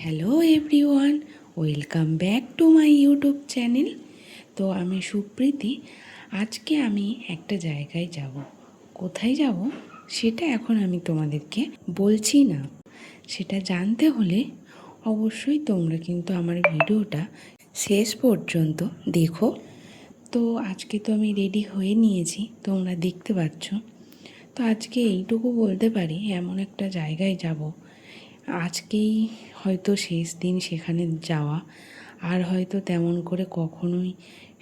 Hello everyone, welcome back to my YouTube channel. তো আমি সুপ্রীতি। আজকে আমি একটা জায়গায় যাব। কোথায় যাব সেটা এখন আমি তোমাদেরকে বলছি না। সেটা জানতে হলে অবশ্যই তোমরা কিন্তু আমার ভিডিওটা শেষ পর্যন্ত দেখো। তো আজকে তো আমি রেডি হয়ে নিয়েছি, তোমরা দেখতে পাচ্ছ। তো আজকে এইটুকু বলতে পারি, এমন একটা জায়গায় যাব, আজকেই হয়তো শেষ দিন সেখানে যাওয়া, আর হয়তো তেমন করে কখনোই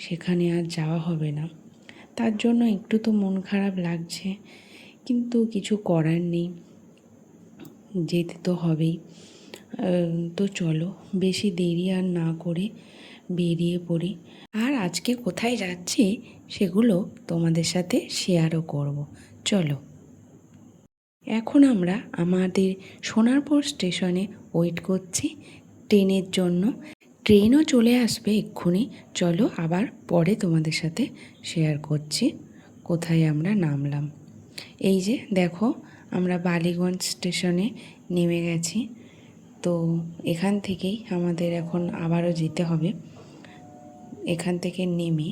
সেখানে আর যাওয়া হবে না। তার জন্য একটু তো মন খারাপ লাগছে, কিন্তু কিছু করার নেই, যেতে তো হবেই। তো চলো বেশি দেরি আর না করে বেরিয়ে পড়ি। আর আজকে কোথায় যাচ্ছি সেগুলো তোমাদের সাথে শেয়ারও করব। চলো, এখন আমরা আমাদের সোনারপুর স্টেশনে ওয়েট করছি ট্রেনের জন্য। ট্রেনও চলে আসবে এক্ষুনি। চলো আবার পরে তোমাদের সাথে শেয়ার করছি কোথায় আমরা নামলাম। এই যে দেখো, আমরা বালিগঞ্জ স্টেশনে নেমে গেছি। তো এখান থেকেই আমাদের এখন আবারও যেতে হবে এখান থেকে নেমে।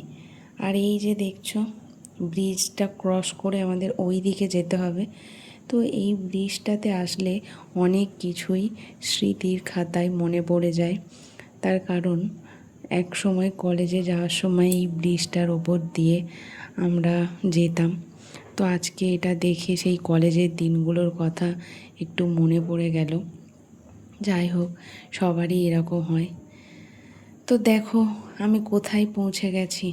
আর এই যে দেখছো, ব্রিজটা ক্রস করে আমাদের ওই দিকে যেতে হবে। তো এই ব্রিজটাতে আসলে অনেক কিছুই স্মৃতির খাতায় মনে পড়ে যায়। তার কারণ এক সময় কলেজে যাওয়ার সময় এই ব্রিজটার ওপর দিয়ে আমরা যেতাম। তো আজকে এটা দেখে সেই কলেজের দিনগুলোর কথা একটু মনে পড়ে গেল। যাই হোক, সবারই এরকম হয়। তো দেখো আমি কোথায় পৌঁছে গেছি।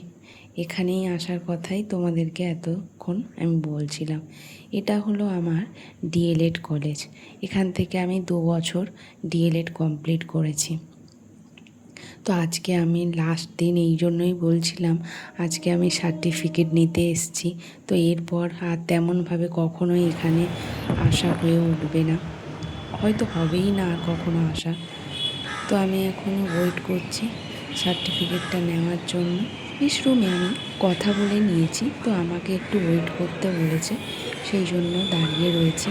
এখানেই আসার কথাই তোমাদেরকে এতক্ষণ আমি বলছিলাম। এটা হলো আমার ডিএলএড কলেজ। এখান থেকে আমি 2 বছর ডিএলএড কমপ্লিট করেছি। তো আজকে আমি লাস্ট দিন, এই জন্যই বলছিলাম আজকে আমি সার্টিফিকেট নিতে এসেছি। তো এরপর আর তেমনভাবে কখনোই এখানে আসা হয়ে উঠবে না, হয়তো হবেই না আর কখনো আসা। তো আমি এখন ওয়েট করছি সার্টিফিকেটটা নেওয়ার জন্য। অফিস রুমে আমি কথা বলে নিয়েছি, তো আমাকে একটু ওয়েট করতে বলেছে, সেই জন্য দাঁড়িয়ে রয়েছি।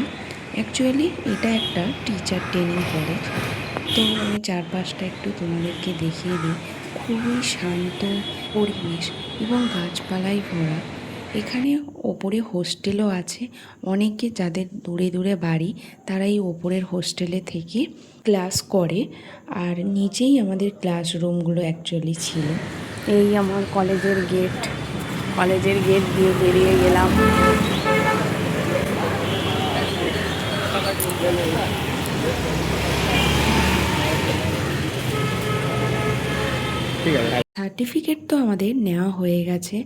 অ্যাকচুয়ালি এটা একটা টিচার ট্রেনিং কলেজ। তো আমি চারপাশটা একটু তোমাদেরকে দেখিয়ে দিই। খুবই শান্ত পরিবেশ এবং গাছপালায় ভরা। এখানে ওপরে হোস্টেলও আছে। অনেকে যাদের দূরে দূরে বাড়ি, তারা এই ওপরের হোস্টেলে থেকে ক্লাস করে। আর নিচেই আমাদের ক্লাসরুমগুলো অ্যাকচুয়ালি ছিল। এই আমার কলেজের গেট, কলেজের গেট দিয়ে বেরিয়ে গেলাম। সার্টিফিকেট তো আমাদের নেওয়া হয়ে গেছে,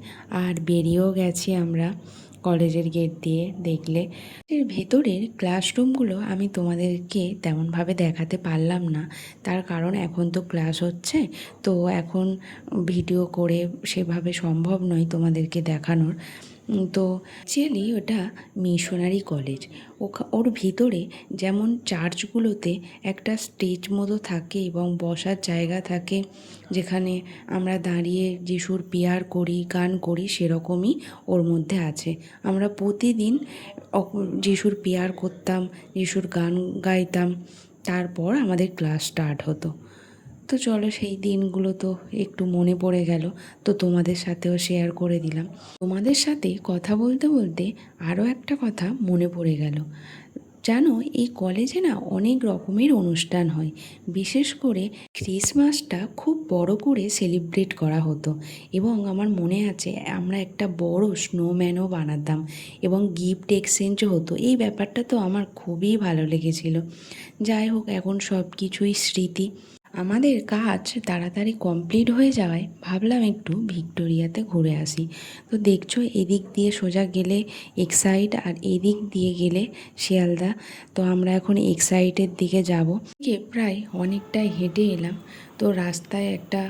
আর বেরিয়েও গেছি আমরা কলেজের গেট দিয়ে। দেখলে এর ভেতরের ক্লাসরুমগুলো আমি তোমাদেরকে তেমনভাবে দেখাতে পারলাম না, তার কারণ এখন তো ক্লাস হচ্ছে। তো এখন ভিডিও করে সেভাবে সম্ভব নয় তোমাদেরকে দেখানোর। তো অ্যাকচুয়ালি ওটা মিশনারি কলেজ। ওর ভিতরে যেমন চার্চগুলোতে একটা স্টেজ মতো থাকে এবং বসার জায়গা থাকে, যেখানে আমরা দাঁড়িয়ে যিশুর প্রেয়ার করি, গান করি, সেরকমই ওর মধ্যে আছে। আমরা প্রতিদিন যিশুর প্রেয়ার করতাম, যিশুর গান গাইতাম, তারপর আমাদের ক্লাস স্টার্ট হতো। তো চলো, সেই দিনগুলো তো একটু মনে পড়ে গেল, তো তোমাদের সাথেও শেয়ার করে দিলাম। তোমাদের সাথে কথা বলতে বলতে আরও একটা কথা মনে পড়ে গেল। জানো, এই কলেজে না অনেক রকমের অনুষ্ঠান হয়। বিশেষ করে ক্রিসমাসটা খুব বড় করে সেলিব্রেট করা হতো, এবং আমার মনে আছে আমরা একটা বড় স্নোম্যানও বানাতাম এবং গিফট এক্সচেঞ্জও হতো। এই ব্যাপারটা তো আমার খুবই ভালো লেগেছিল। যাই হোক, এখন সব কিছুই স্মৃতি। আমাদের কাজ তাড়াতাড়ি কমপ্লিট হয়ে যাওয়ায় ভাবলাম একটু ভিক্টোরিয়াতে ঘুরে আসি। তো দেখছো, এদিক দিয়ে সোজা গেলে এক্সাইড, আর এদিক দিয়ে গেলে শিয়ালদা। তো আমরা এখন এক্সাইডের দিকে যাব। প্রায় অনেকটাই হেঁটে এলাম। তো রাস্তায় একটা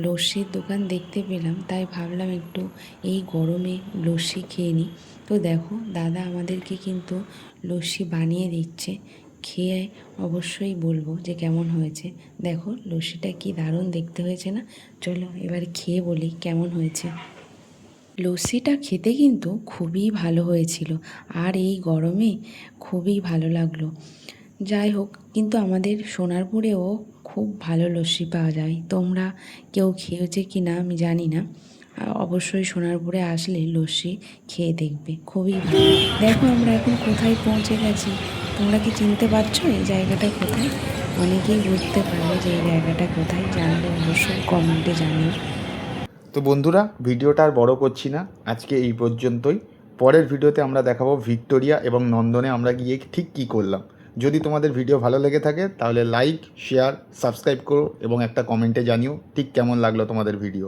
লস্যির দোকান দেখতে পেলাম, তাই ভাবলাম একটু এই গরমে লস্যি খেয়ে নিই। তো দেখো, দাদা আমাদেরকে কিন্তু লস্যি বানিয়ে দিচ্ছে। খেয়ে অবশ্যই বলবো যে কেমন হয়েছে। দেখো লস্যিটা কি দারুণ দেখতে হয়েছে না? চলো এবার খেয়ে বলি কেমন হয়েছে। লস্যিটা খেতে কিন্তু খুবই ভালো হয়েছিল, আর এই গরমে খুবই ভালো লাগলো। যাই হোক, কিন্তু আমাদের সোনারপুরেও খুব ভালো লস্যি পাওয়া যায়। তোমরা কেউ খেয়েছে কি না আমি জানি না। অবশ্যই সোনারপুরে আসলে লস্যি খেয়ে দেখবে, খুবই ভালো। দেখো আমরা এখন কোথায় পৌঁছে গেছি। তোমরা কি চিনতে পারছো এই জায়গাটা কোথায়? অনেকেই বুঝতে পারবে যে এই জায়গাটা কোথায়, জানলে অবশ্যই কমেন্টে জানিও। তো বন্ধুরা, ভিডিওটা আর বড় করছি না, আজকে এই পর্যন্তই। পরের ভিডিওতে আমরা দেখাবো ভিক্টোরিয়া এবং নন্দনে আমরা গিয়ে ঠিক কী করলাম। যদি তোমাদের ভিডিও ভালো লেগে থাকে তাহলে লাইক, শেয়ার, সাবস্ক্রাইব করো এবং একটা কমেন্টে জানিও ঠিক কেমন লাগলো তোমাদের ভিডিও।